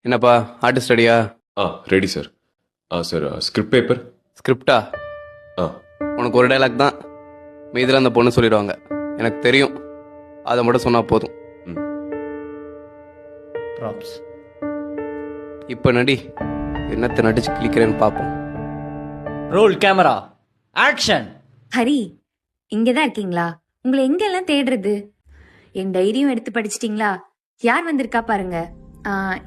என்னப்பா ஆர்டிஸ்ட் ரெடியா? Ready sir. Sir script paper. ஸ்கிரிப்டா? ஆ உனக்கு ஒரு டைலாக் தான், மீதில் அந்த பொண்ணு சொல்லிடுவாங்க. எனக்கு தெரியும், அதை மட்டும் சொன்னால் போதும். ம் ப்ராப்ஸ். இப்போ நடி, என்னத்தை நடிச்சு கிளிக்கிறேன்னு பார்ப்போம். Role camera action. ஹரி, இங்கதான் இருக்கீங்களா? உங்களை எங்கெல்லாம் தேடுறது? என் டைரியும் எடுத்து படிச்சிட்டீங்களா? யார் வந்திருக்கா பாருங்க.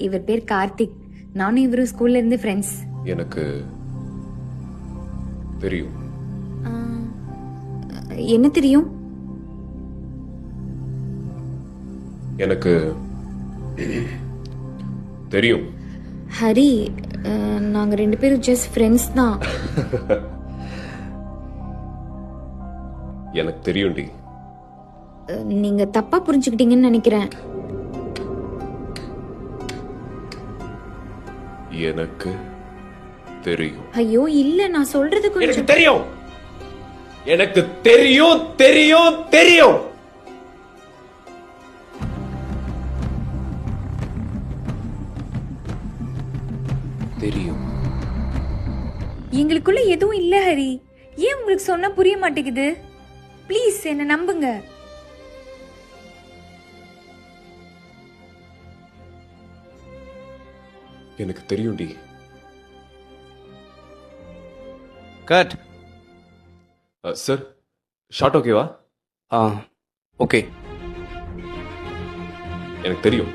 இவர் பேர் கார்த்திக். நானும் இவரும் ஸ்கூல்ல இருந்து ஃப்ரெண்ட்ஸ். எனக்கு தெரியும். என்ன தெரியும்? எனக்கு தெரியும். ஹரி, நாங்க ரெண்டு பேரும் ஜஸ்ட் ஃப்ரெண்ட்ஸ் தான். எனக்கு தெரியும்டி. நீங்க தப்பா புரிஞ்சுக்கிட்டீங்கன்னு நினைக்கிறேன். எனக்கு தெரியும். ஐயோ இல்ல, நான் சொல்றது எனக்கு கொஞ்சம். தெரியும். எனக்கு தெரியும் தெரியும் தெரியும். தெரியும். எங்களுக்குள்ள எதுவும் இல்ல ஹரி. ஏன் உங்களுக்கு சொன்னா புரிய மாட்டேங்குது? ப்ளீஸ் என்ன நம்புங்க. எனக்கு தெரியும்டி. கட். சார் ஷார்ட் ஓகேவா? ஆ ஓகே. எனக்கு தெரியும்.